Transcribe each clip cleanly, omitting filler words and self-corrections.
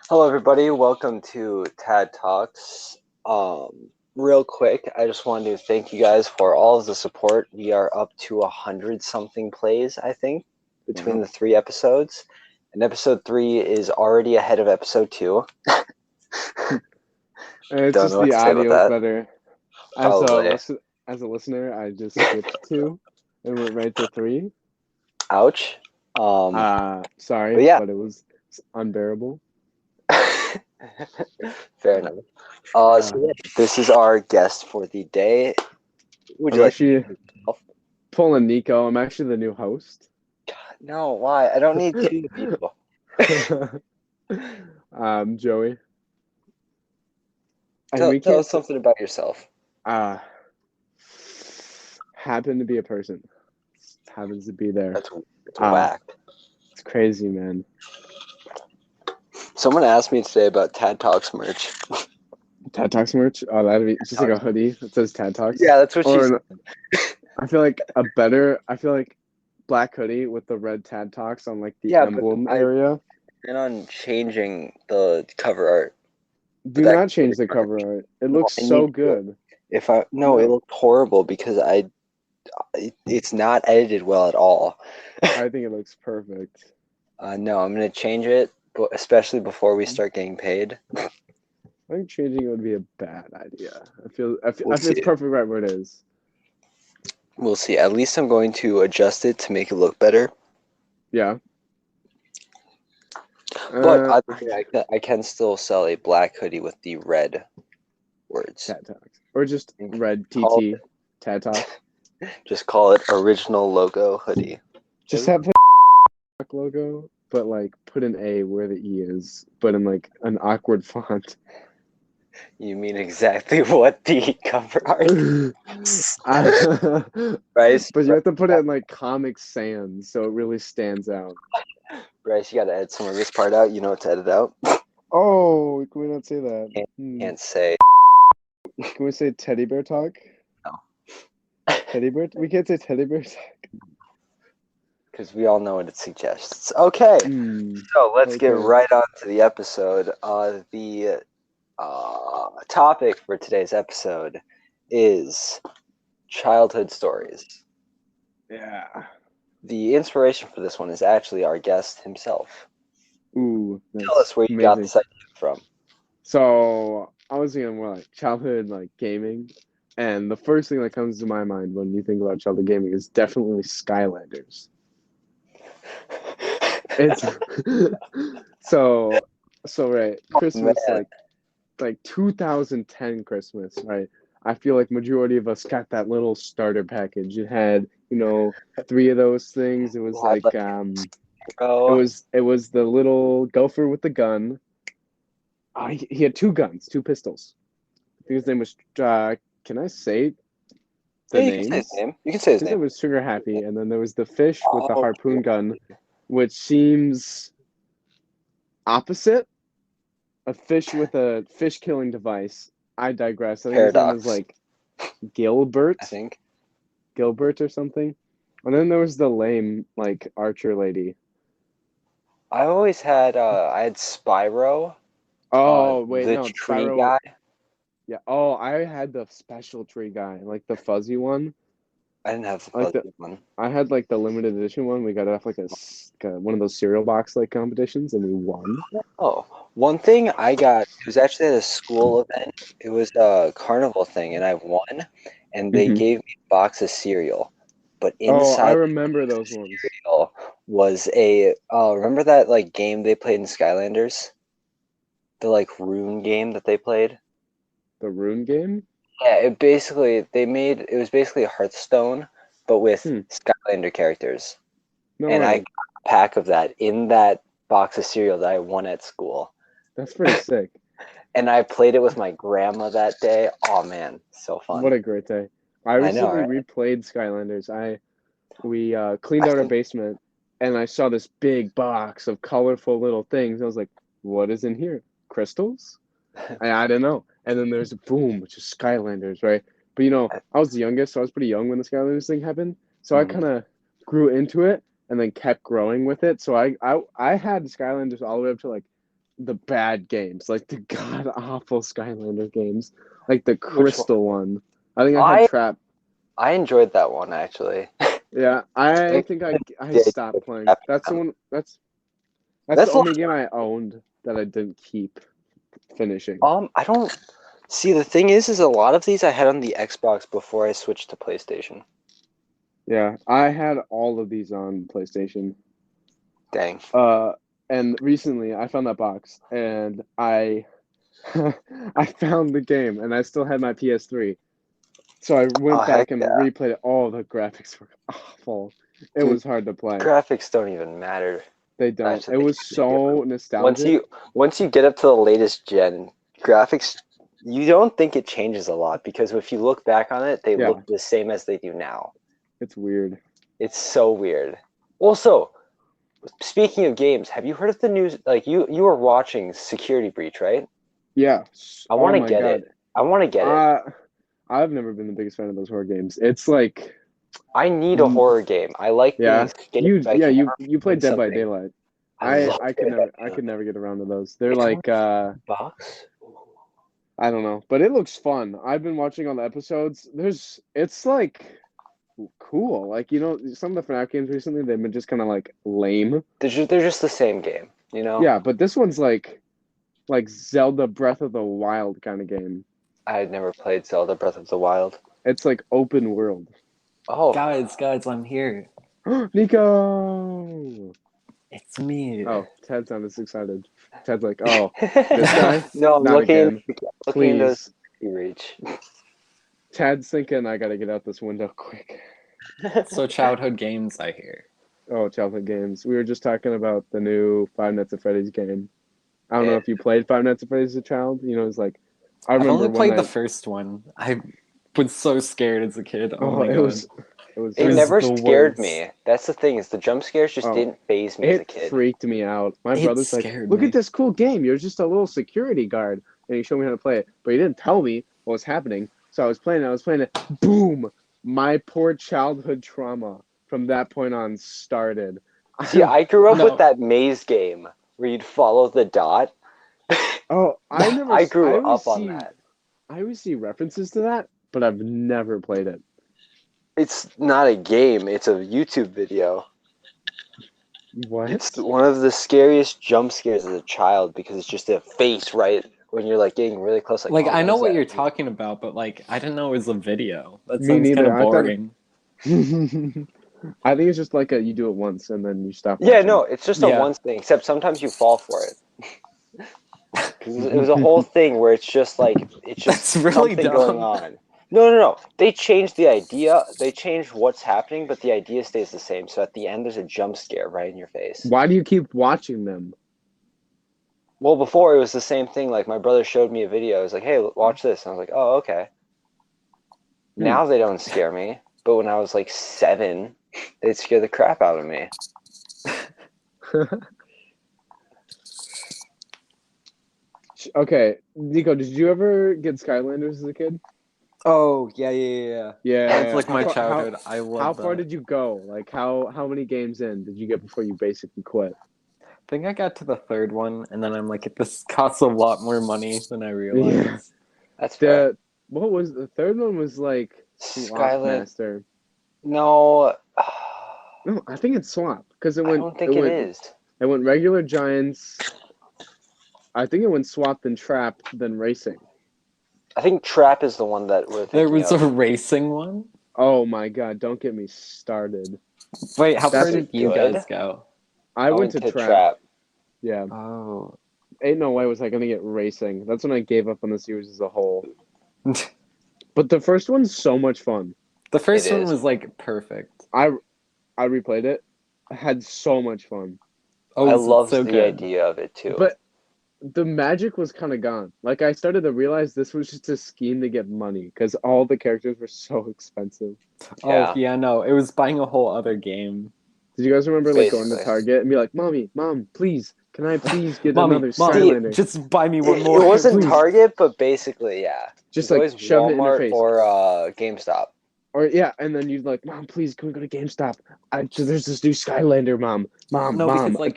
Hello, everybody. Welcome to Tad Talks. Real quick, I just wanted to thank you guys for all of the support. We are up to 100 something plays, I think, between Wow. the 3 episodes. And episode 3 is already ahead of episode 2. It's Don't just know what the to say about audio is that. better. As a Probably. listener, I just skipped two and went right to three. Ouch. But Sorry, yeah. but it was unbearable. Fair enough. Uh, So yeah, this is our guest for the day. Would I'm you like to actually introduce yourself? pulling Nico. I'm actually the new host. No, why? I don't need two people. Joey. And Tell, we tell can't us something about yourself. uh happen to be a person. Happens to be there. That's Uh whack. it's crazy, man. Someone asked me today about Tad Talks merch. Tad Talks merch. Oh, that'd be just like a Talks. hoodie that says Tad Talks. Yeah, that's what she said. Or I feel like black hoodie with the red Tad Talks on like the Yeah, but emblem I area. plan on changing the cover art. But Do that not could change be the merch. cover art. It No, looks I need so to. good. If I no, it No, looked horrible because it's not edited well at all. I think it looks perfect. No, I'm gonna change it, but especially before we start getting paid. I think changing it would be a bad idea. We'll I feel it's see. perfect right where it is. We'll see. At least I'm going to adjust it to make it look better. Yeah. But Uh, either way, I can still sell a black hoodie with the red words. Tad Talks. Or just And red call TT Tad Talk. Just call it original logo hoodie. Just have the logo, but like put an A where the E is, but in like an awkward font. You mean exactly what the cover art is. Bryce, But you have to put it in like Comic Sans so it really stands out. Bryce, you gotta edit some of this part out. You know what to edit out. Oh, can we not say that? Can't say Can we say teddy bear talk? no. Teddy bear? We can't say teddy bear talk. Because we all know what it suggests. Okay, so let's get Okay. right on to the episode. The topic for today's episode is childhood stories. Yeah. The inspiration for this one is actually our guest himself. Ooh, Tell us that's where you got amazing. this idea from. So I was thinking more like childhood like gaming. And the first thing that comes to my mind when you think about childhood gaming is definitely Skylanders. It's so right. Man, Christmas like 2010 Christmas, right? I feel like majority of us got that little starter package. It had, three of those things. It was I'd like like bro. it was the little gopher with the gun. He had two guns, two pistols. I think his name was can I say Yeah, the you can say his names? name. You can say I his think that name. was Trigger Happy, and then there was the fish with the Oh, harpoon gun, which seems opposite. A fish with a fish killing device. I digress. I think his name was Paradox, like Gilbert, I think. Gilbert or something. And then there was the lame like archer lady. I had Spyro, Oh wait, the no, tree Spyro. guy. Yeah. Oh, I had the special tree guy, like the fuzzy one. I didn't have the Like the fuzzy one. I had like the limited edition one. We got it off like one of those cereal box like competitions, and we won. Oh, one thing I got, it was actually at a school event. It was a carnival thing, and I won, and they Hmm. gave me a box of cereal. But Oh, I inside remember the those ones. cereal was a, remember that like game they played in Skylanders? The like rune game that they played? The Rune game. Yeah, it was basically Hearthstone, but with Hmm. Skylander characters. No And I way. got a pack of that in that box of cereal that I won at school. That's pretty sick. And I played it with my grandma that day. Oh man, so What fun. a great day. I I know, recently right? replayed Skylanders. We cleaned I out our think basement and I saw this big box of colorful little things. I was like, what is in here? Crystals? I didn't know. And then there's a boom, which is Skylanders, right? But I was the youngest, so I was pretty young when the Skylanders thing happened. So I kind mhm. of grew into it and then kept growing with it. So I had Skylanders all the way up to like the bad games, like the god awful Skylander games, like the Which one? Crystal one. I think I had I Trap. I enjoyed that one actually. Yeah, I Like think I the idea stopped of playing. trapping That's the them. one. That's the That's a lot. only game I owned that I didn't keep finishing. I don't see the thing is a lot of these I had on the Xbox before I switched to PlayStation. Yeah, I had all of these on PlayStation. Dang. And recently I found that box and I I found the game and I still had my PS3. So I Oh went heck back and yeah. replayed it. Oh, the graphics were awful. It Dude, was hard to play. graphics don't even matter. They don't. That's It the thing was they do. so Once nostalgic. you get up to the latest gen, graphics you don't think it changes a lot because if you look back on it, they Yeah, look the same as they do now. it's weird. It's so weird. Also, speaking of games, have you heard of the news? Like you were watching Security Breach, right? Yeah. I Oh want to my get it. God. I want to get it. Uh, I've never been the biggest fan of those horror games. It's like, I need a mm, horror game. I like being yeah, scared, but I can you never played find Dead by something. Daylight. I love I could Dead by never I could Daylight. never get around to those. They're It's only like $50. I don't know, but it looks fun. I've been watching all the episodes. It's like cool. Like some of the FNAF games recently, they've been just kind of like lame. They're just the same game, you know? Yeah, but this one's like Zelda Breath of the Wild kind of game. I had never played Zelda Breath of the Wild. It's like open world. Oh, Guys, I'm here. Nico. It's me. Oh, Ted sounded excited. Ted's like, oh, this guy? no, I'm Not again. looking into Please. Reach. Ted's thinking I gotta get out this window quick. So childhood games, I hear. Oh, childhood games. We were just talking about the new Five Nights at Freddy's game. I don't know Yeah. if you played Five Nights at Freddy's as a child. It's like I I've remember only one played the night. first one. I was so scared as a kid. Oh Oh, my it god. was It was never the scared worst. me. That's the thing, is the jump scares just oh, didn't phase me as a it kid. freaked me out. My It brother's like, scared look me. at this cool game. You're just a little security guard, and he showed me how to play it, but he didn't tell me what was happening. So I was playing it. Boom! My poor childhood trauma from that point on started. See, I grew up with No. that maze game where you'd follow the dot. Oh, I never. I I grew always up on see. that. I always see references to that, but I've never played it. It's not a game, it's a YouTube video. What? It's one of the scariest jump scares as a child because it's just a face right when you're like getting really close. Like, Oh, I know is what that? you're talking about, but like, I didn't know it was a video. That Me sounds kind neither. of I thought. boring. I think it's just like you do it once and then you stop Yeah, watching. no, it's just a Yeah. once thing. Except sometimes you fall for it. 'Cause it was a whole thing where it's just That's really something going dumb. on. No. They changed the idea. They changed what's happening, but the idea stays the same. So at the end, there's a jump scare right in your face. Why do you keep watching them? Well, before it was the same thing. Like my brother showed me a video. He was like, "Hey, watch this," and I was like, "Oh, okay." Now they don't scare me, but when I was like 7, they'd scare the crap out of me. Okay, Nico, did you ever get Skylanders as a kid? Oh, yeah. Yeah. That's like How my far- childhood. I love How that. far did you go? Like how many games in did you get before you basically quit? I think I got to the third one, and then I'm like, this costs a lot more money than I realized. Yeah. That's fair. What was the third one? Was like Swap Skyland. Master. No, No, I think it's Swap because I don't think it is. It went regular Giants. I think it went Swap, then Trap, then Racing. I think Trap is the one that we're There thinking was of. a racing one? Oh my God! Don't get me started. Wait, how far That's did you good. guys go? I went to Trap. Yeah, Oh. ain't no way was I gonna get Racing. That's when I gave up on the series as a whole. But the first one's so much fun. The first It one is. was like perfect. I replayed it. I had so much fun. Oh, I it's loved so the good. idea of it too. But the magic was kind of gone. Like I started to realize this was just a scheme to get money because all the characters were so expensive. Oh, yeah, no, it was buying a whole other game. Did you guys remember like going to Basically. Target and be like, Mom, please, can I please get Mommy, another Mom, Skylander? just buy me one It more. wasn't please. Target, but basically, yeah. Just It's like always shoving it in your Walmart face. or GameStop. Or yeah, and then you'd like, Mom, please, can we go to GameStop? There's this new Skylander, Mom, No, Mom. because like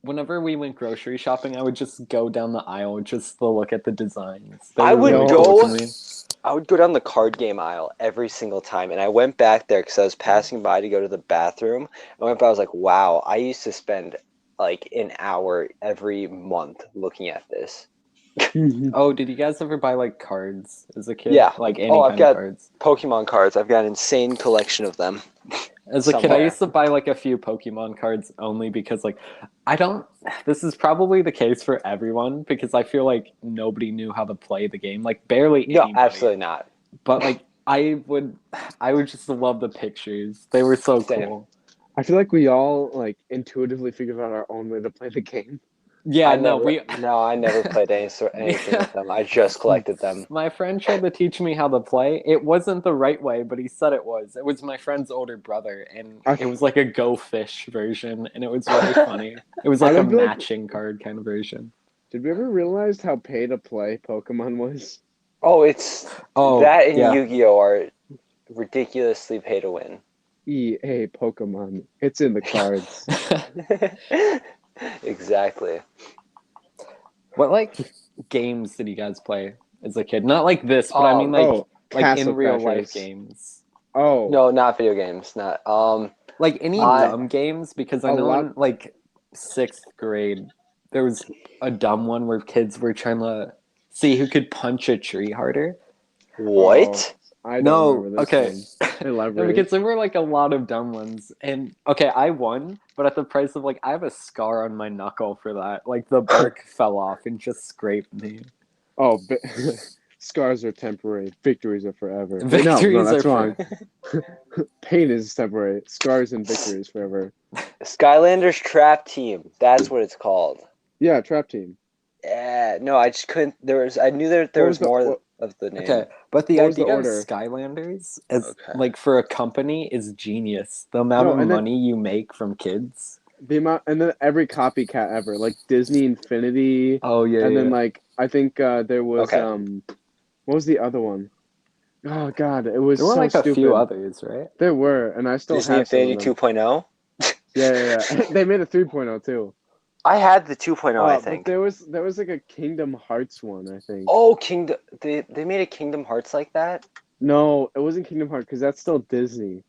whenever we went grocery shopping, I would just go down the aisle just to look at the designs. They I were would really go- cool to me. I would go down the card game aisle every single time, and I went back there because I was passing by to go to the bathroom. I went by, I was like, wow, I used to spend like an hour every month looking at this. Oh, did you guys ever buy like cards as a kid? Yeah. Like any Oh, I've kind of got cards? Pokemon cards. I've got an insane collection of them. As a kid, I somewhere. used to buy like a few Pokemon cards only because like I don't. This is probably the case for everyone because I feel like nobody knew how to play the game. Like barely No, anybody. absolutely not. But like I would just love the pictures. They were so Same. cool. I feel like we all like intuitively figured out our own way to play the game. Yeah, I no, never played anything with them. I just collected them. My friend tried to teach me how to play. It wasn't the right way, but he said it was. It was my friend's older brother, and it was like a Go Fish version, and it was really funny. It was like a matching card kind of version. Did we ever realize how pay to play Pokemon was? Oh, that and Yu-Gi-Oh are ridiculously pay to win. EA Pokemon. It's in the cards. Exactly. What like games did you guys play as a kid? Not like this, but I mean like Castle in real Crashers. life games. Oh No, not video games. Not like any dumb games because I know in like 6th grade there was a dumb one where kids were trying to see who could punch a tree harder. What? I don't remember this okay. one. Elaborate. No, because there were like a lot of dumb ones, and okay, I won, but at the price of like I have a scar on my knuckle for that. Like the bark fell off and just scraped me. Oh, scars are temporary. Victories are forever. Victories no, that's are wrong. Pain is temporary. Scars and victories forever. Skylanders Trap Team. That's what it's called. Yeah, Trap Team. Yeah. No, I just couldn't. I knew there was more of the name. Okay, but the What was the idea of order? Skylanders as like for a company is genius. The amount of money you make from kids. The amount, and then every copycat ever, like Disney Infinity. Oh yeah, and then like I think there was what was the other one? Oh God, it was there were so like stupid. A few others, right? There were, and I still Disney have some of Infinity them. 2.0. Yeah. They made a 3.0 too. I had the 2.0, I think. But there was like a Kingdom Hearts one, I think. Oh, Kingdom! They made a Kingdom Hearts like that. No, it wasn't Kingdom Hearts because that's still Disney.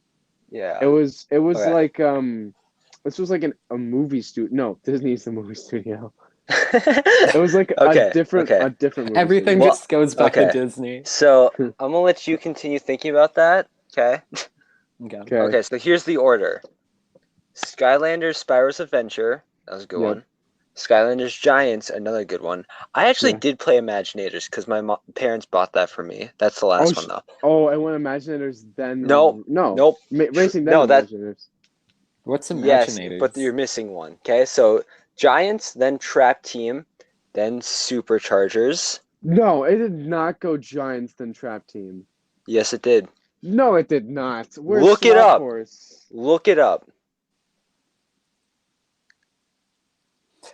Yeah. It was like this was like a movie studio. No, Disney's the movie studio. It was like a different movie Everything studio. just goes back to Disney. So I'm gonna let you continue thinking about that. Okay. Okay. So here's the order: Skylanders Spyro's Adventure. That was a good one. Skylanders Giants, another good one. I actually did play Imaginators because my parents bought that for me. That's the last one though. Oh, I went Imaginators then. Nope. Racing then. No, Imaginators. What's Imaginators? Yes, but you're missing one. Okay, so Giants, then Trap Team, then Superchargers. No, it did not go Giants then Trap Team. Yes, it did. No, it did not. Look it up. Look it up.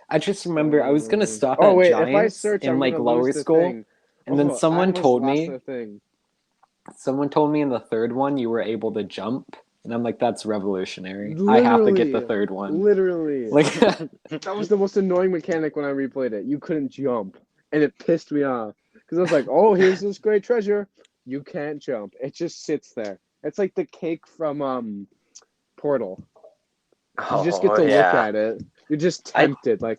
I just remember I was gonna stop at Giants in like lower school, and then someone told me in the third one you were able to jump, and I'm like, that's revolutionary. I have to get the third one. Literally, like that was the most annoying mechanic when I replayed it. You couldn't jump, and it pissed me off because I was like, oh, here's this great treasure. You can't jump. It just sits there. It's like the cake from Portal. You just get to look at it. You're just tempted. I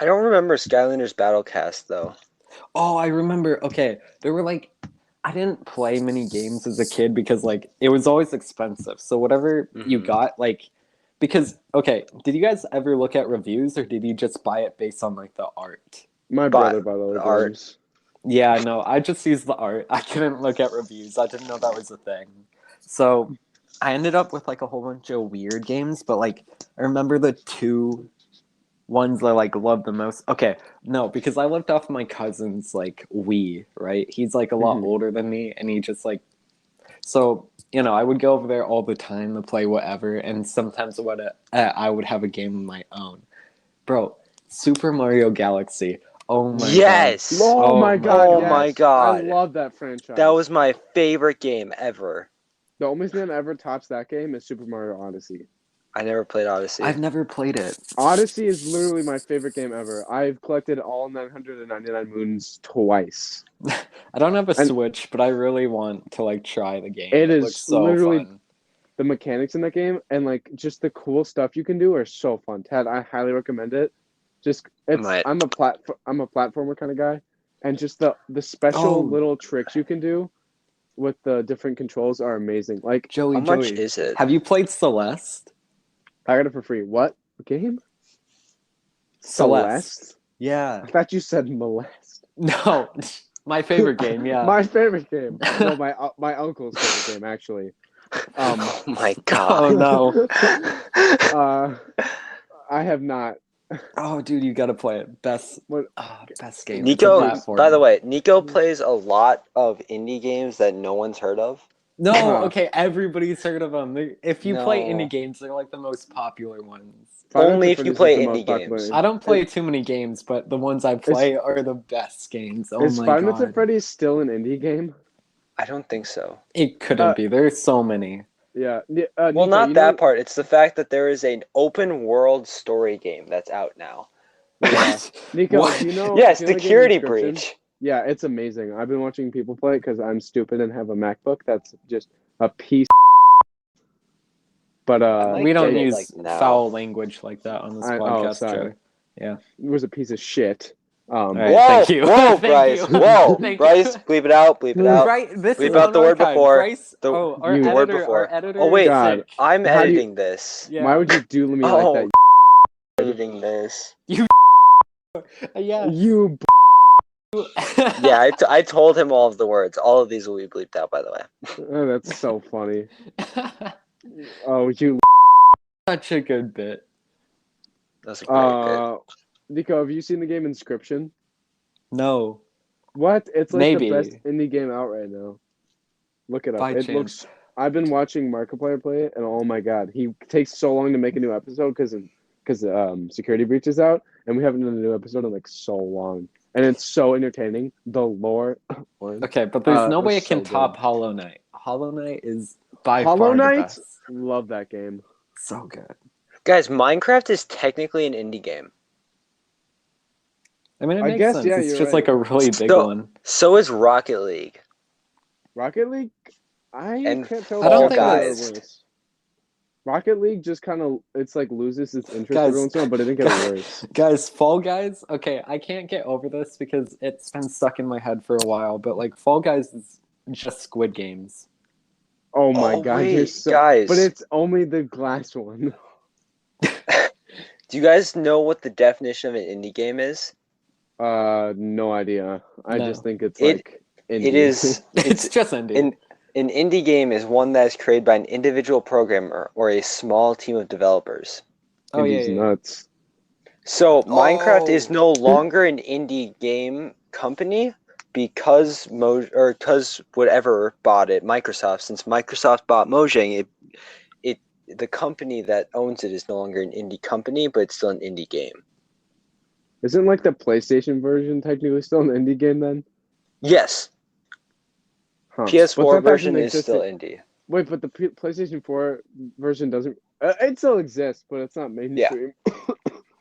don't remember Skylanders Battlecast though. Oh, I remember. Okay, there were like, I didn't play many games as a kid because like it was always expensive. So whatever you got, like, because did you guys ever look at reviews or did you just buy it based on like the art? My brother bought all the art. Yeah, no, I just used the art. I couldn't look at reviews. I didn't know that was a thing. So I ended up with like a whole bunch of weird games, but like I remember the two ones I like loved the most. Okay, no, because I lived off my cousin's like Wii, right? He's like a lot older than me, and he just like so I would go over there all the time to play whatever, and sometimes I would have a game of my own. Bro, Super Mario Galaxy. Oh my god. Oh my god. Oh my god. I love that franchise. That was my favorite game ever. The only thing that ever tops that game is Super Mario Odyssey. I never played Odyssey. I've never played it. Odyssey is literally my favorite game ever. I've collected all 999 moons twice. I don't have a And Switch, but I really want to like try the game. it It is looks so literally fun. the mechanics in that game and like just the cool stuff you can do are so fun. Ted, I highly recommend it. Just I'm a platformer kind of guy, and just the special Oh, little tricks you can do with the different controls are amazing. Like Joey, How much Joey, is it? have you played Celeste? I got it for free. What game? Celeste. Celeste? Yeah. I thought you said molest. No, my favorite game. Yeah. My favorite game. No, my uncle's favorite game actually. Oh my Oh god. no. I have not. Oh, dude, you gotta play it. Best What? game. It's a Nico, platform. by the way, Nico plays a lot of indie games that no one's heard of. No, Huh. okay, everybody's heard of them. If you play No. indie games, they're like the most popular ones. Five Only Nights if at you Freddy's play is the indie most popular. games. I don't play too many games, but the ones I play are the best games. Oh Is my Five Nights at god. Freddy's still an indie game? I don't think so. It couldn't be. There's so many. Yeah. Well, Nico, not you that know, part. It's the fact that there is an open world story game that's out now. Yeah. What? Nico, What? do you know? Yes, do you know the game Security Inscription? Breach. Yeah, it's amazing. I've been watching people play it because I'm stupid and have a MacBook that's just a piece. But might We don't get it, use like, now. foul language like that on this podcast, sorry. Joey. Yeah. It was a piece of shit. All right, Whoa, thank you. whoa, Thank Bryce, you. whoa, Thank Bryce, you. bleep it out, bleep it out. Right, this Bleep is out the word unarchived. before. Bryce, The our You- word editor, before. our editor. Oh wait, is God. sick. I'm How do you- editing this. Yeah. Why would you do me Oh. like Editing this. Yeah. You. Yeah, I told him all of the words. All of these will be bleeped out, by the way. Oh, that's so funny. Oh, you. Such a good bit. That's a great bit. Nico, have you seen the game Inscription? No. What? It's like Maybe. the best indie game out right now. Look it up. By It chance. looks. I've been watching Markiplier play it, and oh my god, he takes so long to make a new episode because Security Breach is out, and we haven't done a new episode in like so long, and it's so entertaining. The lore. Okay, but there's no was way it can so top good. Hollow Knight. Hollow Knight is by Hollow far Knight. the best. Love that game. So good. Guys, Minecraft is technically an indie game. I mean, it I makes guess, sense. yeah, It's you're just right. like a really big So- one. So is Rocket League. Rocket League. I And can't tell. I don't if think it's better or that's- worse. Rocket League just kind of it's like loses its interest Guys- every once in a while, but it didn't get worse. Guys, Fall Guys, okay, I can't get over this because it's been stuck in my head for a while, but like Fall Guys is just Squid Games. Oh my Oh, god, wait, you're so. guys. But it's only the glass one. Do you guys know what the definition of an indie game is? No idea. I No. just think it's It- like indie. It is. It's just indie. An indie game is one that is created by an individual programmer or a small team of developers. Oh yeah, Indie's yeah. nuts. So Minecraft Oh. is no longer an indie game company because because whatever bought it, Microsoft. Since Microsoft bought Mojang, the company that owns it is no longer an indie company, but it's still an indie game. Isn't like the PlayStation version technically still an indie game then? Yes, Huh. But PS4 that version doesn't is still exist- indie. Wait, but the PlayStation 4 version doesn't. It still exists, but it's not mainstream.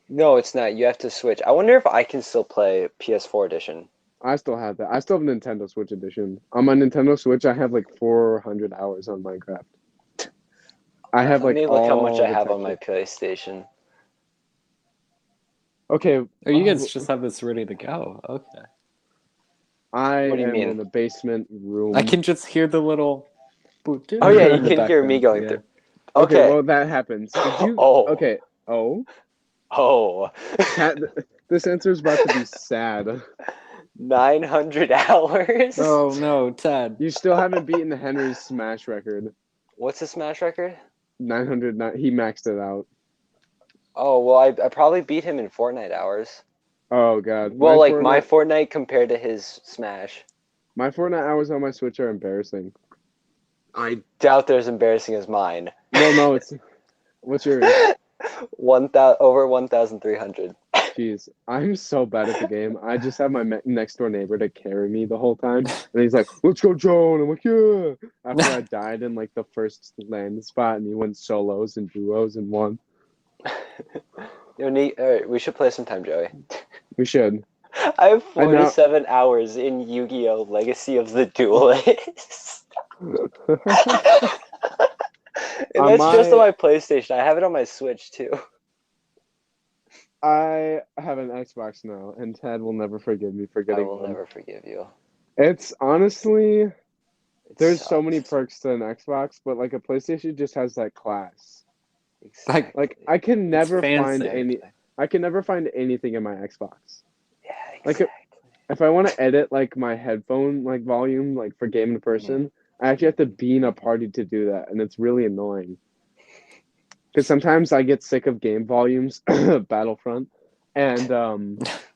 No, it's not. You have to switch. I wonder if I can still play PS4 edition. I still have that. I still have a Nintendo Switch edition. On my Nintendo Switch, I have like 400 hours on Minecraft. I have Let like me look how much all I the have on my textures. PlayStation. Okay. Oh, you guys just have this ready to go. Okay. I What do you am mean? in the basement room. I can just hear the little. Oh yeah, you in the can hear me background, going yeah. through. Okay, Okay. well that happens. Did you? Oh. Okay. Oh, Oh. Cat, this answer is about to be sad. 900 hours. Oh no, Ted. You still haven't beaten Henry's Smash record. What's the Smash record? 900. He maxed it out. Oh well, I probably beat him in Fortnite hours. Oh god. Well, like my Fortnite compared to his Smash. my Fortnite hours on my Switch are embarrassing. I doubt they're as embarrassing as mine. Well, no, it's. What's yours? Over 1,300. jeez. I'm so bad at the game. I just have my next door neighbor to carry me the whole time. And he's like, let's go, Joe. And I'm like, yeah. After I died in like the first landing spot and he went solos and duos and won. All right, we should play sometime, Joey. We should. I have 47 hours in Yu-Gi-Oh! Legacy of the Duelist. And that's just on my PlayStation. I have it on my Switch too. I have an Xbox now, and Ted will never forgive me for getting one. I will never forgive you. It's honestly, there's so many perks to an Xbox, but like a PlayStation just has that class. Exactly. Like I can never find anything in my Xbox. Yeah, exactly. Like if I want to edit like my headphone like volume like for game in person, I actually have to be in a party to do that, and it's really annoying. Because sometimes I get sick of game volumes, Battlefront, and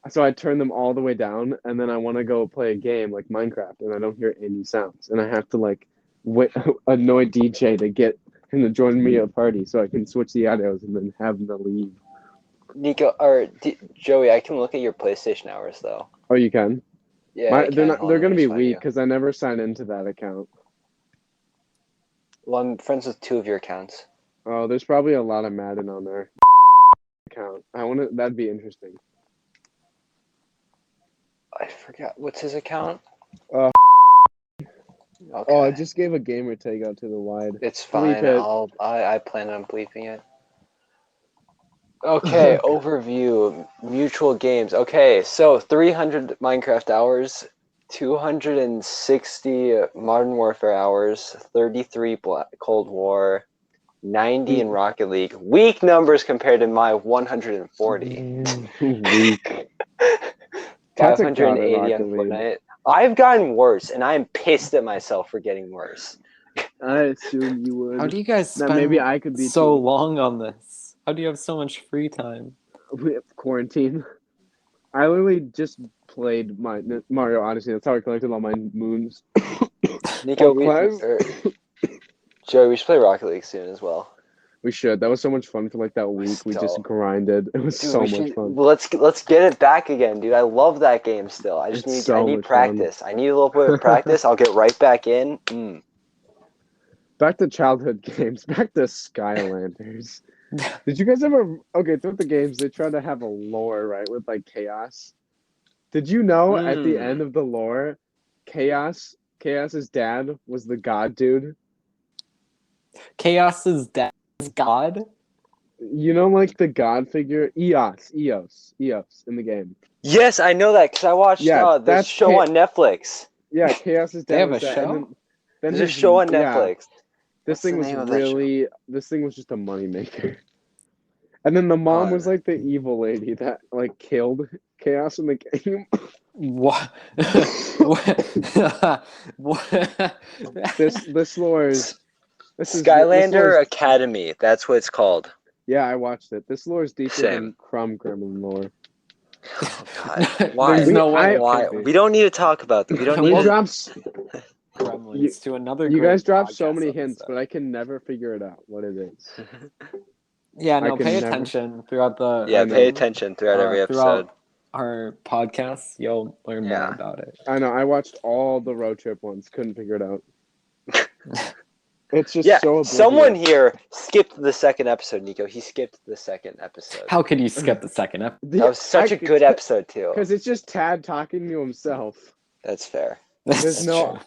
so I turn them all the way down, and then I want to go play a game like Minecraft, and I don't hear any sounds, and I have to like annoy DJ to get him to join me at a party so I can switch the audios and then have them leave. Nico or Joey, I can look at your PlayStation hours though. Oh, you can? Yeah, they're gonna be weak because I never sign into that account. Well, I'm friends with 2 of your accounts. Oh, there's probably a lot of Madden on there. Account. That'd be interesting. I forgot what's his account. Okay. Oh, I just gave a gamer tag out to the wide. It's fine. I plan on bleeping it. Okay, overview, mutual games. Okay, so 300 Minecraft hours, 260 Modern Warfare hours, 33 Cold War, 90 in Rocket League. Weak numbers compared to my 140. Weak. 580 on Fortnite. I've gotten worse, and I'm pissed at myself for getting worse. I assumed you would. How do you guys spend maybe I could be so long on this? How do you have so much free time? We have quarantine. I literally just played my Mario Odyssey. That's how I collected all my moons. Nico, Joey, we should play Rocket League soon as well. We should. That was so much fun for like that week. We just grinded. It was so much fun. Let's get it back again, dude. I love that game still. I need practice. I need a little bit of practice. I'll get right back in. Back to childhood games. Back to Skylanders. Did you guys ever? Okay, throughout the games, they try to have a lore, right, with like Chaos. Did you know at the end of the lore, Chaos's dad was the god dude? Chaos's dad is God? You know, like the god figure, Eos in the game. Yes, I know that because I watched this show on Netflix. Yeah, Chaos's dad. They have was a that, show. And then there's a show on Netflix. This thing was just a moneymaker. And then the mom was like the evil lady that like killed Chaos in the game. What? This lore is Skylander Academy. That's what it's called. Yeah, I watched it. This lore is deeper than Crumb Gremlin lore. Oh God! Why? Why? We don't need to talk about that. We don't need to. Gremlins to another. You guys drop so many hints, but I can never figure it out what it is. Yeah, no. Pay attention throughout the. Yeah, pay attention throughout every episode. Throughout our podcasts, you'll learn more about it. I know. I watched all the road trip ones. Couldn't figure it out. It's just so oblivious. Someone here skipped the second episode, Nico. He skipped the second episode. How could you skip the second episode? That was such a good episode too. Because it's just Tad talking to himself. That's fair. There's no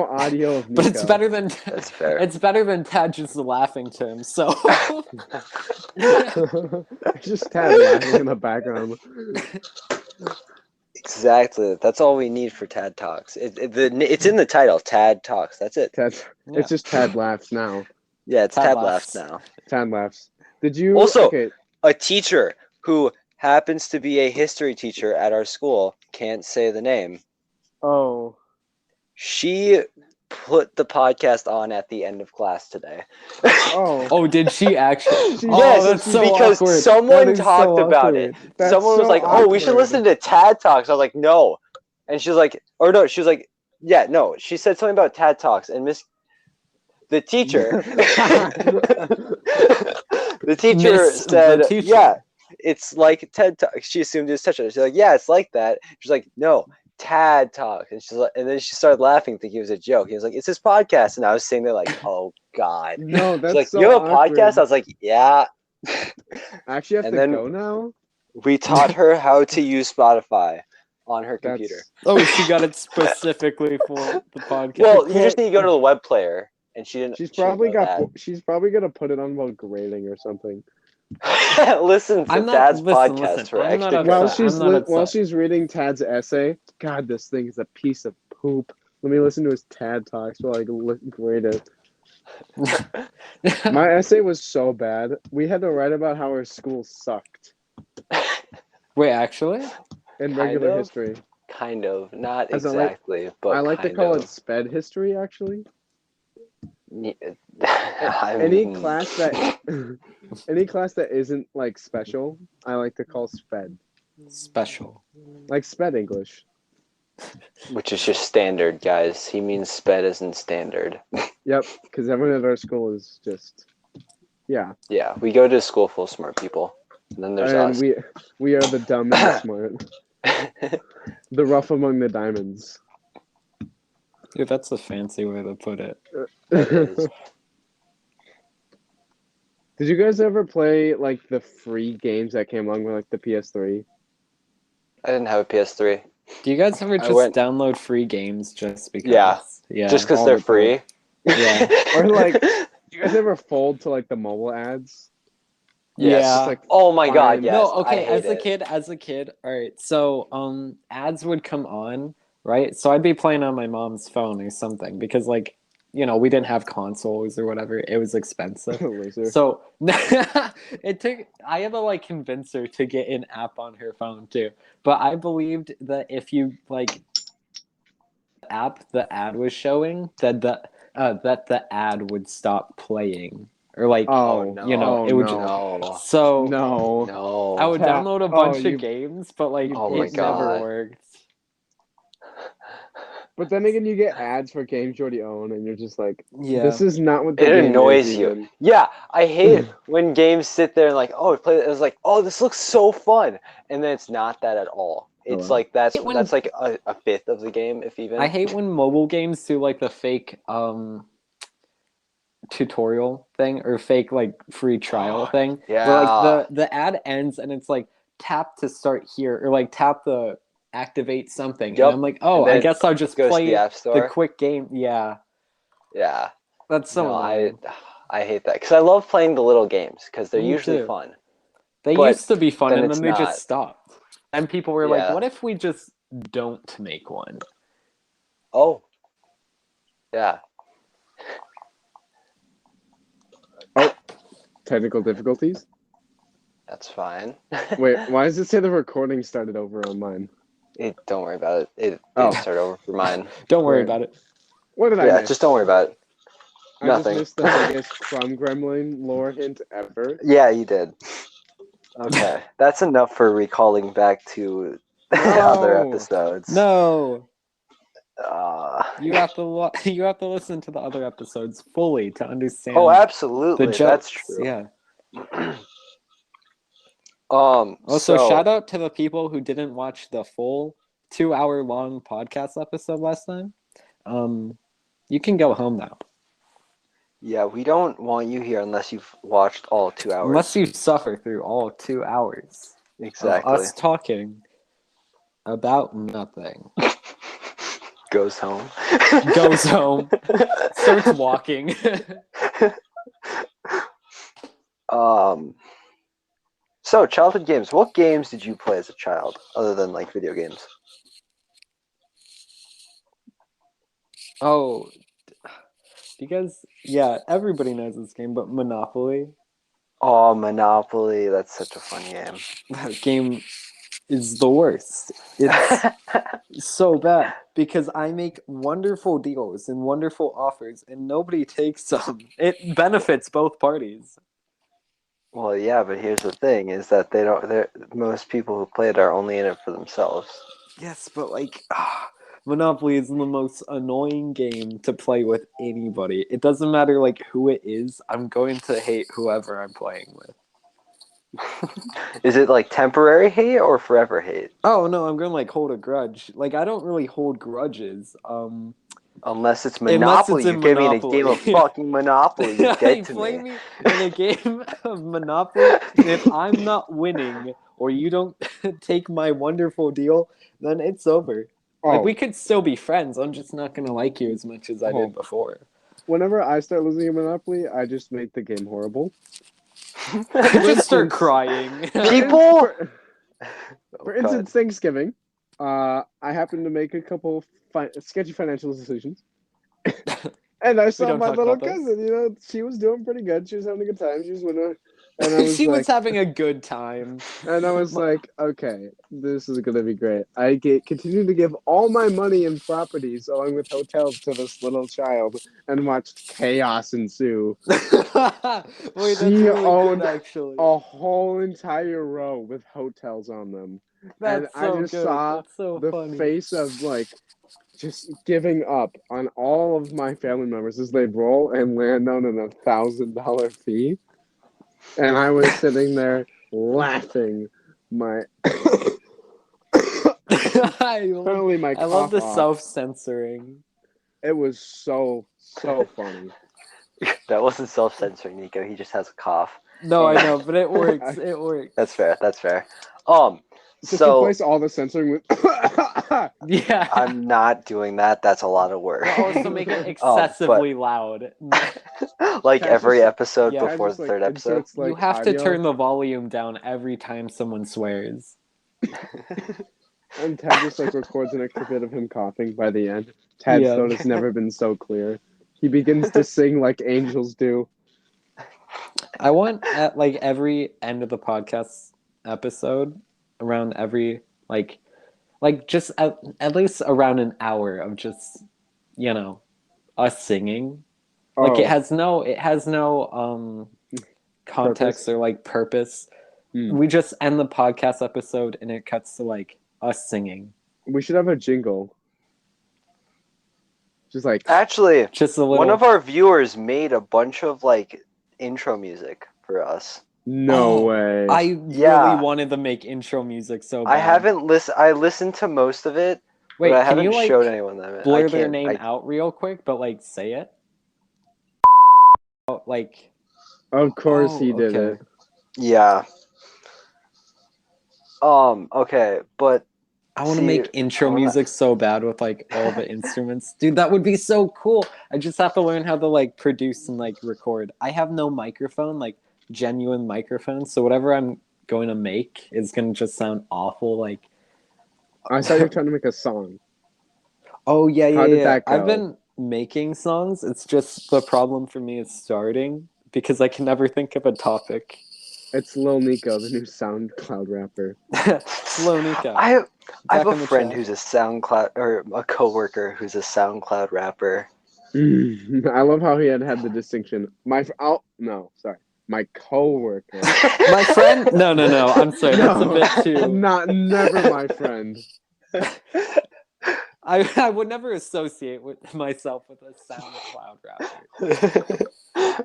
audio of Nico. But it's better than that's fair. It's better than Tad just laughing to him. So just Tad laughing in the background. Exactly. That's all we need for Tad Talks. It's in the title, Tad Talks. That's it. It's just Tad Laughs now. Yeah, it's Tad Laughs now. Tad Laughs. Did you also a teacher who happens to be a history teacher at our school, can't say the name. Oh. She put the podcast on at the end of class today. Oh, did she actually? Yes, that's so because awkward. Someone talked about it. Someone was like, "Oh, we should listen to Tad Talks." I was like, "No," and she was like, "Or no," she was like, "Yeah, no." She said something about Tad Talks, and the teacher, the teacher said, "Yeah." it's like TED Talk. She assumed it was TED Talk. She's like, yeah, it's like that. She's like, no, Tad Talk. And she's like, and then she started laughing, thinking it was a joke. He was like, it's his podcast. And I was sitting there like, oh God. No, She's that's like, so you have a awkward. podcast? I was like, yeah. I actually have And to then go now. we taught her how to use Spotify on her computer. Oh, she got it specifically for the podcast. Well, you just need to go to the web player, and she didn't. She's she didn't probably know got. She's probably gonna put it on while grading or something. that. Listen to I'm not- Dad's listen, podcast listen, for I'm not extra upset. credit. While she's reading Tad's essay. God, this thing is a piece of poop. Let me listen to his Tad talks while I grade it. My essay was so bad. We had to write about how our school sucked Wait, actually? in Kind regular of? history. Kind of, not As I like- exactly, but I like to kind call of. it sped history, actually. Any Class that any class that isn't like special, I like to call sped. Special. Like sped English. which is just standard, guys. He means sped isn't standard. Yep, because everyone at our school is just yeah. Yeah, we go to a school full of smart people, and then there's And us. we are the dumb and the smart. The rough among the diamonds. Dude, that's a fancy way to put it. is. Did you guys ever play like the free games that came along with like the PS3? I didn't have a PS3. Do you guys ever just download free games just because? Yeah. Just because all they're the time. free. Yeah. Or like, do you guys ever fold to like the mobile ads? Yes. Yeah. It's like, Oh my God, fine. yes. No, okay, I hate as a kid, all right. So, ads would come on, right? So I'd be playing on my mom's phone or something because like, you know, we didn't have consoles or whatever. It was expensive. Loser. So I had to like convince her to get an app on her phone too. But I believed that if you like the ad was showing that the ad would stop playing or like no. you know, Oh, it would no. just, so No. No. I would Pat, download a oh, bunch you- of games, but like oh my it never God. worked. But then again, you get ads for games you already own, and you're just like, Yeah. this is not what the It game annoys is you. even. Yeah, I hate it when games sit there and like, oh, play. It was like, oh, this looks so fun, and then it's not that at all. It's Hello? like that's When- like a fifth of the game, if even. I hate when mobile games do like the fake tutorial thing or fake like free trial thing. Yeah. Where like the ad ends and it's like tap to start here or like tap the activate something. Yep. And I'm like, oh, And I then guess I'll just goes to play the App the Store. quick game. Yeah. Yeah. That's so No, annoying. I hate that because I love playing the little games because they're Me usually too. fun. They but used to be fun then and it's then they not. just stopped. And people were like, Yeah. what if we just don't make one? Oh. Yeah. Technical difficulties? That's fine. Wait, why does it say the recording started over on mine? Don't worry about it. It Oh. didn't start over for mine. Don't worry Right. about it. What did I Yeah, miss? just don't worry about it. I Nothing. just missed the biggest Crumb Gremlin lore hint ever. Yeah, you did. Okay, that's enough for recalling back to other No. episodes. No. Uh, You have to you have to listen to the other episodes fully to understand oh, the absolutely. jokes. That's true. Yeah. So, Also, shout out to the people who didn't watch the full 2-hour long podcast episode last time. You can go home now. Yeah, we don't want you here unless you've watched all 2 hours. Unless you suffer through all 2 hours of Exactly. us talking about nothing. Goes home. Goes home. Starts walking. So, childhood games. What games did you play as a child, other than like video games? Oh, because yeah, everybody knows this game, but Monopoly. Oh, Monopoly. That's such a fun game. That game is the worst. It's so bad because I make wonderful deals and wonderful offers, and nobody takes them. It benefits both parties. Well, yeah, but here's the thing: is that they don't. Most people who play it are only in it for themselves. Yes, but like, Monopoly is the most annoying game to play with anybody. It doesn't matter like who it is. I'm going to hate whoever I'm playing with. Is it like temporary hate or forever hate? Oh no, I'm gonna like hold a grudge. Like I don't really hold grudges. Unless it's Unless Monopoly. it's You in get me in a game Monopoly. of fucking Monopoly. You're dead You to play me. me in a game of Monopoly, and if I'm not winning or you don't take my wonderful deal, then it's over. Like we Oh, could still be friends. I'm just not gonna like you as much as I did oh. before. Whenever I start losing a Monopoly, I just make the game horrible. I For just start instance, crying. People. for Go ahead. instance, Thanksgiving, I happened to make a couple sketchy financial decisions. And I We saw don't my talk little about those. cousin, she was doing pretty good. She was having a good time. She was winning. And I was She was like, having a good time. okay, this is gonna be great. Continue to give all my money and properties along with hotels to this little child and watched chaos ensue. Wait, that's She really good owned actually. a whole entire row with hotels on them. And That's I so just good. saw That's so the funny. face of just giving up on all of my family members as they roll and land on an $1,000 fee. And I was sitting there laughing my apparently my I love cough the off. self-censoring. It was so funny. That wasn't self-censoring, Nico. He just has a cough. No, I And know, but it works. It works. that's fair. That's fair. Just So replace all the censoring with Yeah. I'm not doing that. That's a lot of work. But also make it But excessively loud. like Taz every just episode Yeah. Taz before just the third episode. inserts You have to audio. turn the volume down every time someone swears. And Ted just records an extra bit of him coughing by the end. Ted's Yeah. throat has never been so clear. He begins to sing like angels do. I want at like every end of the podcast episode, around every like just at least around an hour of just us singing. Like Oh, it has no context purpose. or like purpose. Hmm. We just end the podcast episode and it cuts to like us singing. We should have a jingle. Just like Actually, Just a one little. of our viewers made a bunch of like intro music for us. no way. I really Yeah. wanted to make intro music so bad. I haven't listened. I listened to most of it, Wait, but I can haven't you like showed anyone that. blur I their can't. name out real quick, but like say it? Like Of course he did okay. it. Yeah. Okay, but I want to see, make intro music so bad with like all the instruments. Dude, that would be so cool. I just have to learn how to like produce and like record. I have no microphone, like genuine microphone, so whatever I'm going to make is going to just sound awful like I thought you were trying to make a song. Oh yeah, How did that go? I've been making songs. It's just the problem for me is starting because I can never think of a topic. It's Lil Nico, the new SoundCloud rapper. Slow Nico. I have Back a in the friend chat. who's a SoundCloud or a coworker who's a SoundCloud rapper. I love how he had the distinction. My coworker. My friend? No. I'm sorry. That's a bit too. Never my friend. I would never associate with myself with a SoundCloud rapper.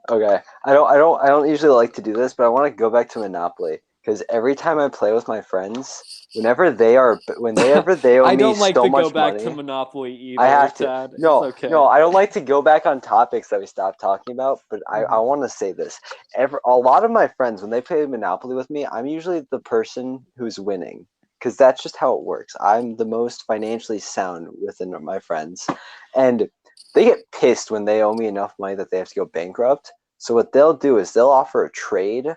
Okay, I don't usually like to do this, but I want to go back to Monopoly because every time I play with my friends, whenever they owe I me don't like so to much go back money, to Monopoly either. I have to. Tad. No, It's okay. no, I don't like to go back on topics that we stopped talking about. But I want to say this: a lot of my friends, when they play Monopoly with me, I'm usually the person who's winning because that's just how it works. I'm the most financially sound within my friends, and they get pissed when they owe me enough money that they have to go bankrupt. So what they'll do is they'll offer a trade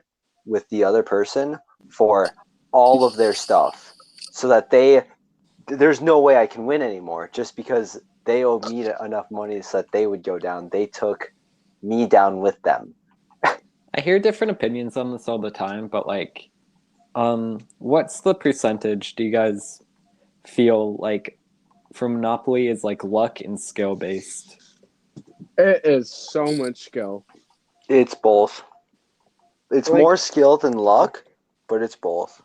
with the other person for all of their stuff, so that there's no way I can win anymore just because they owe me enough money so that they would go down. They took me down with them. I hear different opinions on this all the time, but like, what's the percentage do you guys feel like for Monopoly is like luck and skill based? It is so much skill. It's both. It's more skill than luck, but it's both.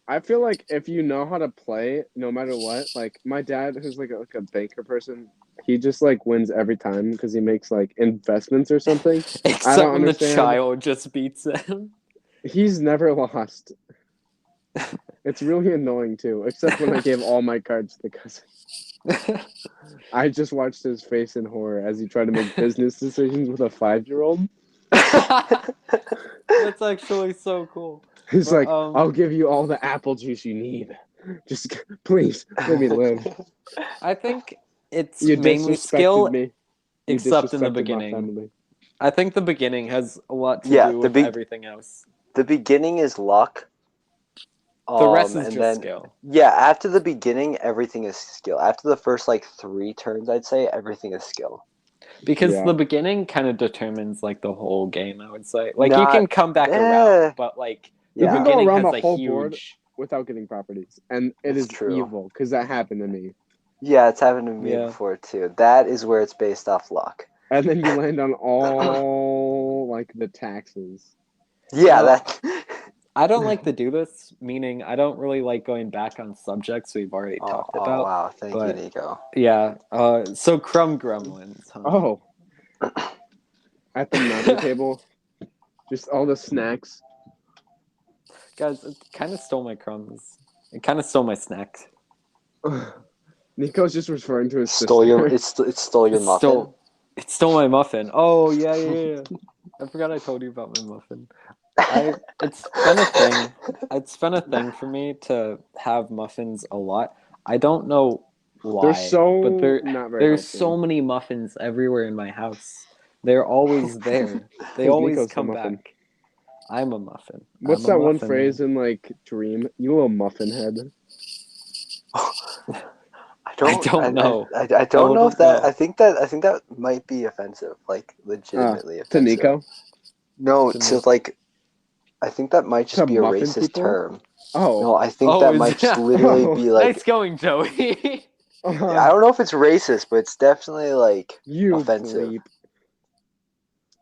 I feel like if you know how to play, no matter what, like my dad, who's like a banker person, he just like wins every time because he makes like investments or something. I Except don't when the understand. child just beats him. He's never lost. It's really annoying too, except when I gave all my cards to cousin. I just watched his face in horror as he tried to make business decisions with a 5-year-old. That's actually so cool. He's But, like, I'll give you all the apple juice you need. Just please let me live. I think it's You mainly disrespected skill, me. You except in the disrespected my beginning. family. I think the beginning has a lot to Yeah, do with everything else. The beginning is luck. The rest is And just then skill. yeah, after the beginning, everything is skill. After the first like 3 turns, I'd say everything is skill. Because Yeah. the beginning kind of determines like the whole game, I would say. Like you Not- can come back around, but like You the can go beginning around has the a whole board huge. without getting properties, and it That's is true. evil because that happened to me. Yeah, it's happened to me Yeah. before too. That is where it's based off luck. And then you land on all like the taxes. Yeah, Well, that. I don't like to do this, meaning I don't really like going back on subjects we've already talked about. Wow! Thank you, but- Nico. Yeah. So Crumb Gremlins. Huh? Oh, at the naughty table, just all the snacks. Guys, it kind of stole my crumbs. It kind of stole my snacks. Nico's just referring to his Stole sister. your. It stole your muffin. It stole my muffin. Oh yeah. I forgot I told you about my muffin. It's been a thing. It's been a thing for me to have muffins a lot. I don't know why, They're so but not very there's healthy. so many muffins everywhere in my house. They're always there. They 'Cause always Nico's the come muffin. back. I'm a muffin. What's I'm a that one muffin phrase man. in like Dream? You little muffin head. I don't know. I don't know if wouldn't that. know. I think that might be offensive. Like legitimately To offensive. Nico. No, To to me. like. I think that might just To be a muffin racist people? term. Oh. No, I think Oh, that is might it? just literally be like. Nice going, Joey. I don't know if it's racist, but it's definitely like You offensive. bleep.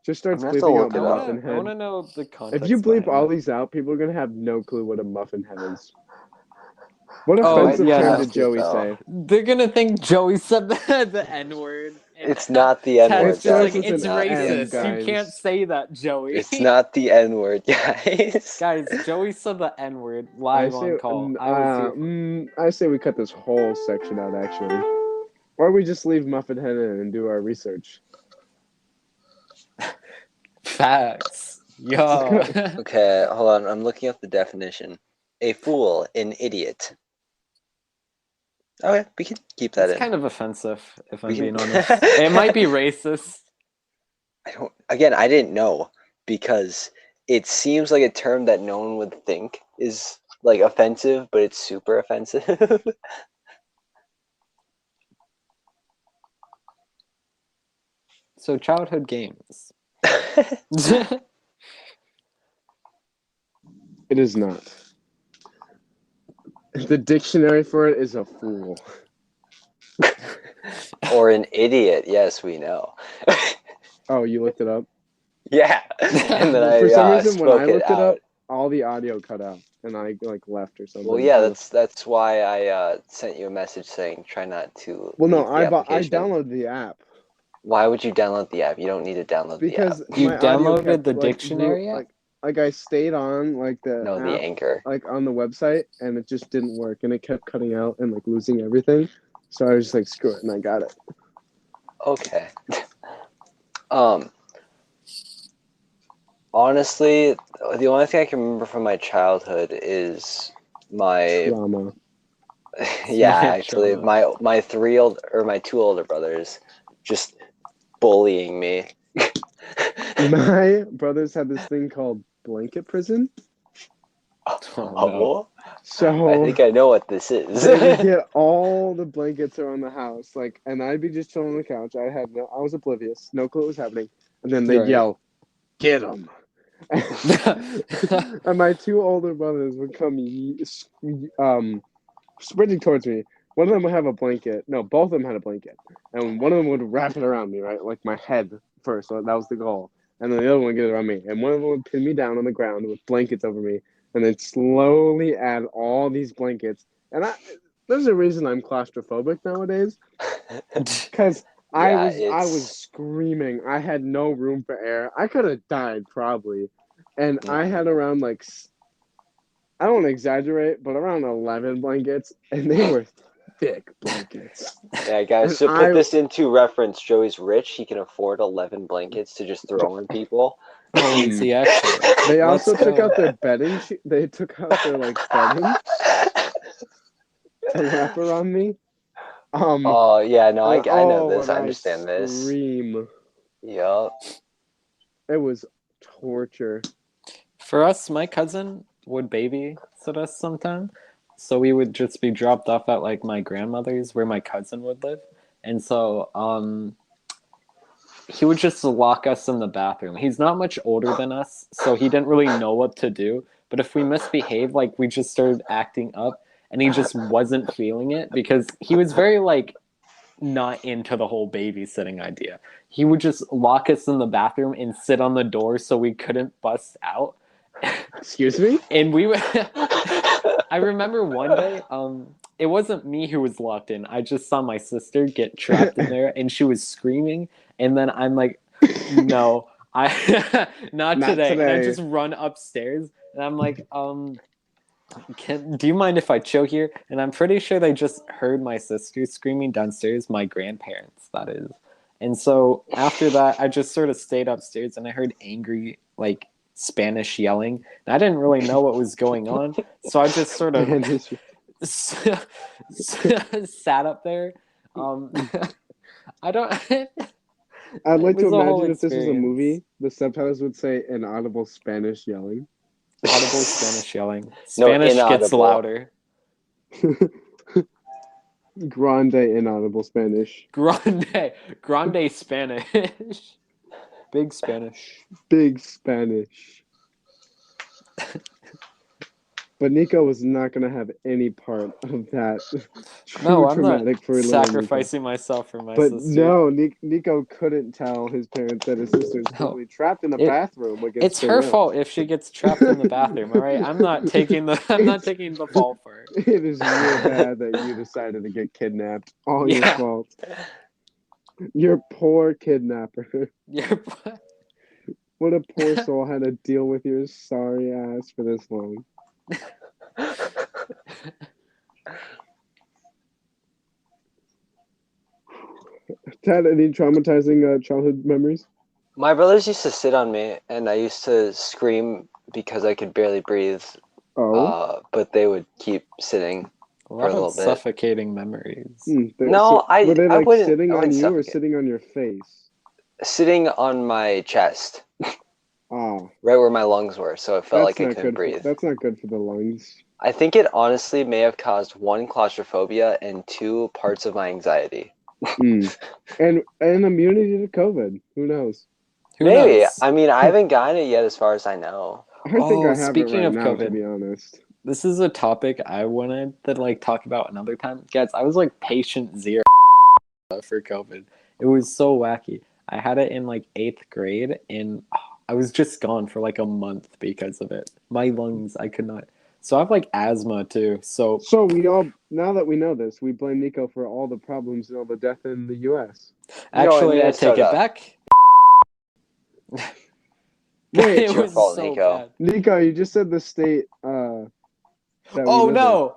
Just starts I'm gonna have to bleeping look out it up. muffin I want head. to know the context. If you bleep behind all it. these out, people are gonna have no clue what a muffin head is. What Oh, offensive yeah, term no. did Joey though. say? They're gonna think Joey said the N word. It's not the N word, It Ted's just like starts with it's an M, racist. You can't guys. say that, Joey. It's not the N word, guys. Guys, Joey said the N word I live say, on call. I was here. I say we cut this whole section out, actually, or we just leave muffin head in and do our research. Facts. Yo. Okay, hold on. I'm looking up the definition. A fool, an idiot. Okay, we can keep that It's in. kind of offensive, if I'm We can- being honest. It might be racist. I didn't know because it seems like a term that no one would think is like offensive, but it's super offensive. So childhood games. It is not. The dictionary for it is a fool. Or an idiot. Yes, we know. Oh, you looked it up? Yeah, and then I For some reason, when spoke I looked it out. up, all the audio cut out, and I like left or something. Well, yeah, that's why I sent you a message saying try not to. Well, no, leave the I application. downloaded the app Why would you download the app? You don't need to download because the app. You my audio downloaded kept the like dictionary app? like I stayed on like the No, the app, anchor. like on the website, and it just didn't work, and it kept cutting out and like losing everything. So I was just like, screw it, and I got it. Okay. Honestly, the only thing I can remember from my childhood is my Drama. yeah, My actually trauma. my my 2 older brothers just bullying me. My brothers had this thing called blanket prison. Oh, no. Oh, So I think I know what this is. they would get all the blankets around the house, like, and I'd be just chilling on the couch. I was oblivious, no clue what was happening, and then they'd Right. yell, "Get them!" And my 2 older brothers would come, sprinting towards me. One of them would have a blanket. No, both of them had a blanket, and one of them would wrap it around me, right, like my head first. So that was the goal, and then the other one would get it around me, and one of them would pin me down on the ground with blankets over me, and then slowly add all these blankets. And there's a reason I'm claustrophobic nowadays, because I was screaming. I had no room for air. I could have died probably, And I had around like, I don't exaggerate, but around 11 blankets, and they were thick blankets. Yeah, guys. And So put this into reference. Joey's rich. He can afford 11 blankets to just throw on people. Oh, is he actually? They Let's also took go. out their bedding. They took out their like bedding to wrap around me. Oh yeah, no, I know this. and I understand this. Scream. Yup. It was torture. For us, my cousin would babysit us sometime. So we would just be dropped off at like my grandmother's where my cousin would live. And so he would just lock us in the bathroom. He's not much older than us, so he didn't really know what to do. But if we misbehaved, like we just started acting up and he just wasn't feeling it because he was very like not into the whole babysitting idea. He would just lock us in the bathroom and sit on the door so we couldn't bust out. Excuse me? And we would I remember one day, it wasn't me who was locked in. I just saw my sister get trapped in there and she was screaming. And then I'm like, no, not today. And I just run upstairs and I'm like, do you mind if I chill here? And I'm pretty sure they just heard my sister screaming downstairs, my grandparents, that is. And so after that, I just sort of stayed upstairs and I heard angry, like, Spanish yelling. And I didn't really know what was going on. So I just sort of sat up there. I don't... I'd like to It was a whole imagine if this was a experience. movie, the subtitles would say inaudible Spanish yelling. Audible Spanish yelling. No, Spanish gets inaudible. louder. Grande inaudible Spanish. Grande Spanish. Big Spanish. Big Spanish. But Nico was not going to have any part of that. No, I'm not traumatic for little sacrificing myself for my But sister. no, Nico couldn't tell his parents that his sister is totally trapped in a bathroom against It's her fault if she gets trapped in the bathroom. All right, I'm not taking the fall for it. It is real bad that you decided to get kidnapped. All your fault. Your poor kidnapper. What a poor soul had to deal with your sorry ass for this long. Tad, any traumatizing childhood memories? My brothers used to sit on me, and I used to scream because I could barely breathe. Oh. But they would keep sitting for a little bit. Suffocating memories. No, were they like wouldn't, sitting I on wouldn't you suffocate. or sitting on your face? Sitting on my chest. Oh. Right where my lungs were, so it felt like I couldn't breathe. That's not good for the lungs. I think it honestly may have caused 1, claustrophobia, and 2, parts of my anxiety. And immunity to COVID. Who knows? Maybe. Knows? I mean, I haven't gotten it yet as far as I know. I think I have speaking it right of now, COVID, to be honest. This is a topic I wanted to like talk about another time. Guys, I was like patient 0 for COVID. It was so wacky. I had it in like 8th grade and I was just gone for like a month because of it. My lungs, I could not. So I have like asthma too. So we all, now that we know this, we blame Nico for all the problems and all the death in the U.S. Actually, I take it back. Wait, it's your fault, so Nico. bad. Nico, you just said the state. That Oh no!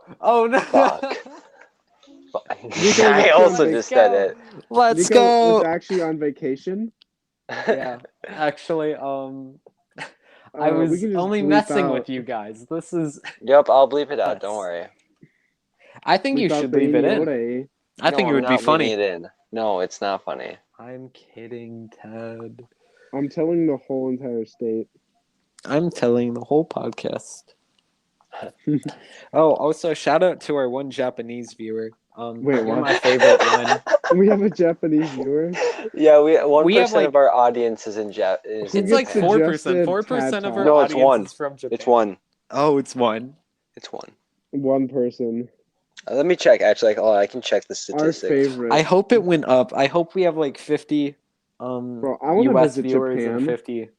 Fuck. I also just said it. Let's Nico go. was actually on vacation. Yeah, actually, I was only messing with you guys. This is. Yep, I'll bleep it out. Don't worry. I think you should leave it in. I think it would be funny. It in. No, it's not funny. I'm kidding, Ted. I'm telling the whole entire state. I'm telling the whole podcast. Oh, also shout out to our one Japanese viewer. Wait, what? My favorite one. We have a Japanese viewer. Yeah, 1% of our audience is in Japan. It's like 4%. 4% of our audience is from Japan. It's 1. Oh, it's 1. It's 1. One person. Let me check. Actually, I can check the statistics. Our favorite. I hope it went up. I hope we have like 50 Bro, I US viewers Japan. and 50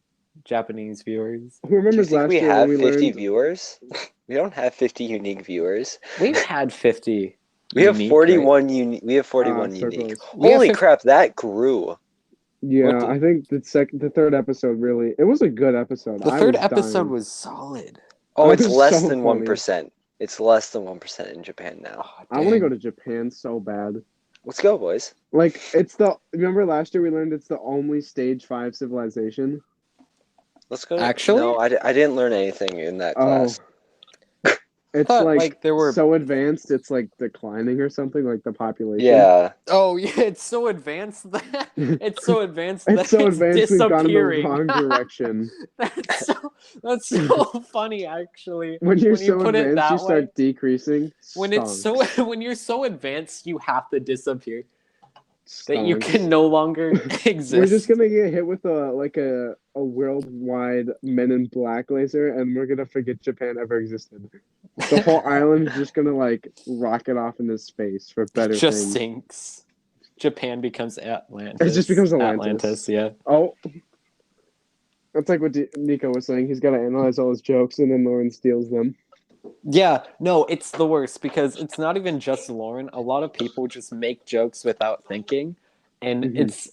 Japanese viewers. Who remembers last we year have when we 50 learned... viewers? We don't have 50 unique viewers. We've had 50. We have 41 unique. We have 41 unique. Holy crap, that grew. Yeah, What I think the third episode really. It was a good episode. the I third was episode dying. was solid. Oh, It it's was less so than funny. 1%. It's less than 1% in Japan now. Oh, I want to go dang. to Japan so bad. Let's go, boys. Like it's the remember last year we learned it's the only stage 5 civilization. Let's go. Actually? No, I didn't learn anything in that Oh, class. it's Thought, like there were. so advanced. It's like declining or something. Like the population. Yeah. Oh yeah, it's so advanced that It's so advanced that so it's advanced. We've gone in the disappearing. wrong direction. That's so funny actually. When you're When you so put it advanced, you that way. start decreasing. When it's Stonks. so when you're so advanced, you have to disappear. That you Stonks. can no longer exist. We're just gonna get hit with a worldwide Men in Black laser, and we're gonna forget Japan ever existed. The whole island is just gonna like rocket off into space for better just things. sinks. Japan becomes Atlantis. It just becomes Atlantis, yeah. Oh, that's like what Nico was saying. He's got to analyze all his jokes, and then Lauren steals them. Yeah, no, it's the worst because it's not even just Lauren. A lot of people just make jokes without thinking, and it's.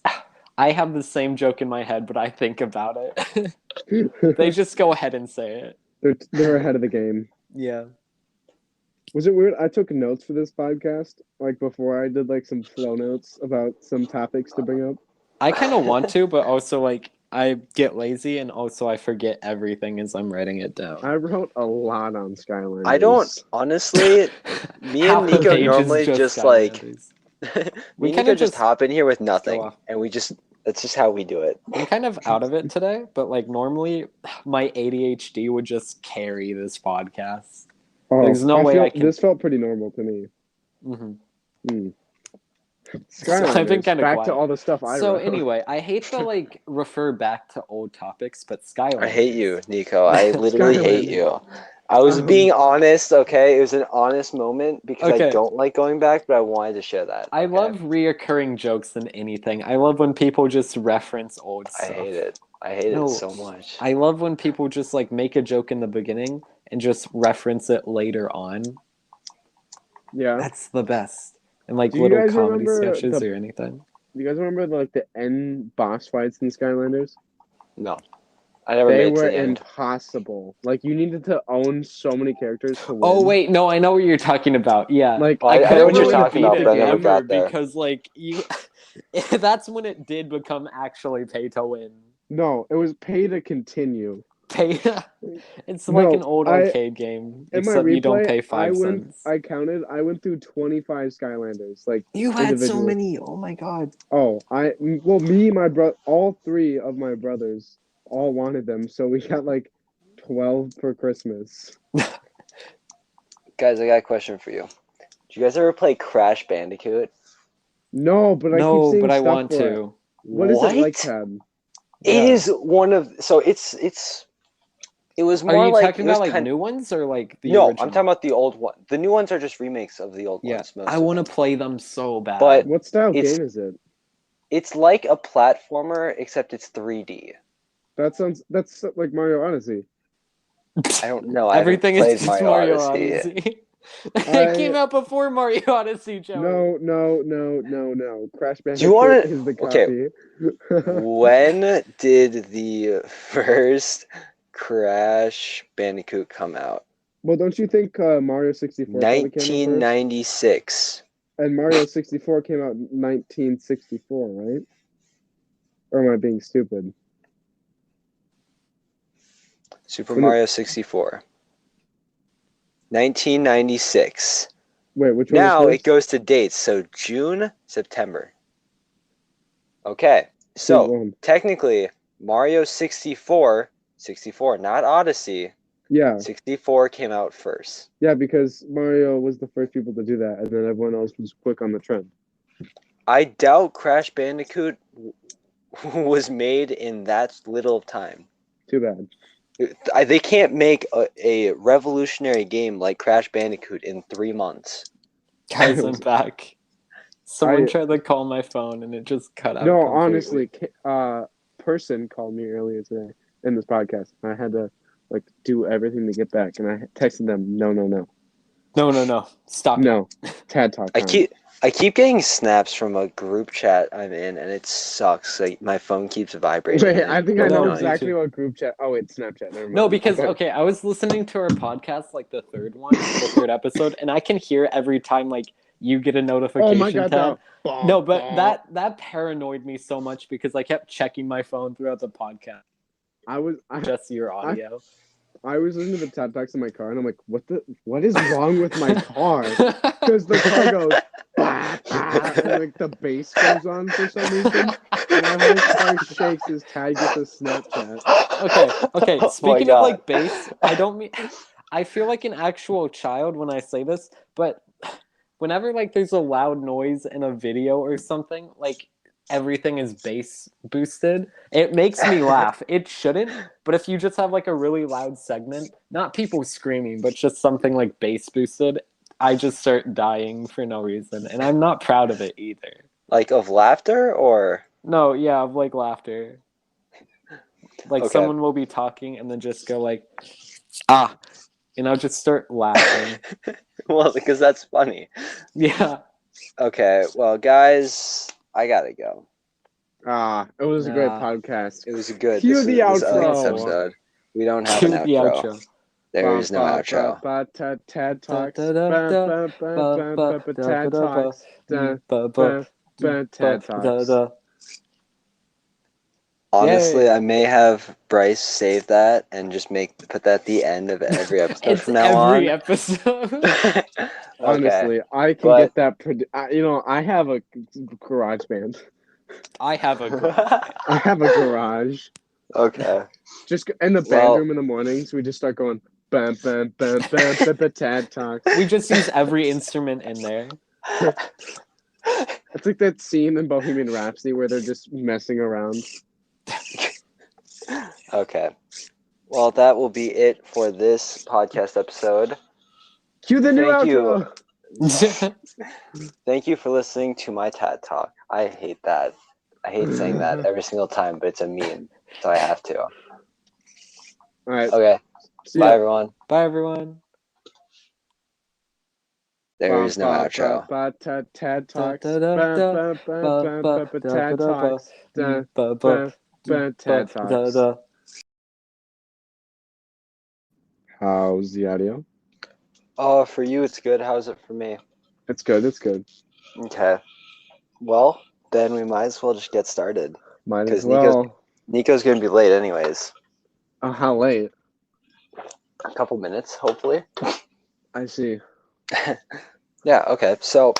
I have the same joke in my head, but I think about it. They just go ahead and say it. They're ahead of the game. Yeah. Was it weird? I took notes for this podcast, like before I did like some flow notes about some topics to bring up. I kind of want to, but also like I get lazy and also I forget everything as I'm writing it down. I wrote a lot on Skylanders. I don't honestly. Me and Nico normally just like me and Nico just hop in here with nothing, and that's just how we do it. I'm kind of out of it today, but like normally my ADHD would just carry this podcast. Oh, there's no way I can. This felt pretty normal to me. Mm-hmm. So I've been kind of back quiet. to all the stuff I So wrote. anyway, I hate to like refer back to old topics, but Skylanders. I hate you, Nico. I literally hate you. I was being honest, okay? It was an honest moment because I don't like going back, but I wanted to share that. I love reoccurring jokes than anything. I love when people just reference old stuff. I hate it. I hate it so much. I love when people just like make a joke in the beginning and just reference it later on. Yeah. That's the best. And like little comedy sketches or anything. Do you guys remember like the end boss fights in Skylanders? No. I never made it to the end. They were impossible. Like you needed to own so many characters to win. Oh wait, no, I know what you're talking about. Yeah. Like I know what you're talking about, but I never got there. Because like you that's when it did become actually pay to win. No, it was pay to continue. It's like an old arcade game, except you don't pay 5 cents. I went through 25 Skylanders. Like you had so many. Oh my god. Oh, all 3 of my brothers all wanted them, so we got like 12 for Christmas. Guys, I got a question for you. Did you guys ever play Crash Bandicoot? No, but I keep seeing I stuff want for to. It. What is it like, Ted? It is one of it was more like. Are you like talking about like new ones or like the No, original? I'm talking about the old one. The new ones are just remakes of the old ones. I want to play them so bad. But what style game is it? It's like a platformer, except it's 3D. That's like Mario Odyssey. I don't know. Everything is just Mario Odyssey. It came out before Mario Odyssey, Joe. No. Crash Bandicoot is the copy. Okay. When did the first Crash Bandicoot come out? Well, don't you think Mario 64 1996. And Mario 64 came out in 1964, right? Or am I being stupid? Super Mario 64. 1996. Wait, which one? Now it goes to dates. So June, September. Okay. So technically, Mario 64, not Odyssey. Yeah. 64 came out first. Yeah, because Mario was the first people to do that, and then everyone else was quick on the trend. I doubt Crash Bandicoot was made in that little time. Too bad. They can't make a revolutionary game like Crash Bandicoot in 3 months. Guys, I'm back. Someone tried to call my phone and it just cut out. No, honestly, person called me earlier today in this podcast. I had to do everything to get back, and I texted them, no. Stop. No, Tad talk. I I keep getting snaps from a group chat I'm in, and it sucks. Like my phone keeps vibrating. Wait, and I it's think I really know No, me annoying. exactly too. what group chat. Oh, wait, Snapchat. Never mind. No, because I thought- okay, I was listening to our podcast, like the third episode, and I can hear every time like you get a notification. Oh my god, Ted. that. No, but that paranoid me so much because I kept checking my phone throughout the podcast, I just your audio. I was listening to the TED Talks in my car, and I'm like, what is wrong with my car? Because the car goes, bah, bah, and like the bass goes on for some reason. My whole car shakes as Tad gets a Snapchat. Okay. Oh my Speaking of God. like bass, I don't mean. I feel like an actual child when I say this, but whenever like there's a loud noise in a video or something, like everything is bass boosted, it makes me laugh. It shouldn't, but if you just have like a really loud segment, not people screaming, but just something like bass boosted, I just start dying for no reason, and I'm not proud of it either. Like of laughter or No, yeah, of like laughter. Like Okay. someone will be talking and then just go like, ah, and I'll just start laughing. well, because that's funny. Yeah. Okay, well, guys, I gotta go. It was a great Nah. podcast. It was good. Cue This the is this outro. episode. We don't have an Cue the outro. outro. There is no outro. TED Talks. TED Talks. TED Talks. Honestly, Yay. I may have Bryce save that and just put that at the end of every episode It's from now every on. episode. Okay. Honestly, I can but- get that. I have a garage band. I have a garage. I have a garage. Okay. Just in the band room in the mornings, we just start going bam bam bam bam bam bam TED Talks. We just use every instrument in there. It's like that scene in Bohemian Rhapsody where they're just messing around. Okay. Well, that will be it for this podcast episode. Cue the new Thank you. outro. Thank you for listening to my TED Talk. I hate that. I hate saying that every single time, but it's a meme, so I have to. All right. Okay. See Bye, ya. everyone. Bye, everyone. There is no outro. TED Talks. TED Talks. TED Talks. How's the audio? Oh, for you, it's good. How's it for me? It's good. It's good. Okay. Well, then we might as well just get started. Might as 'Cause well. Nico's going to be late anyways. How late? A couple minutes, hopefully. I see. Yeah, okay. So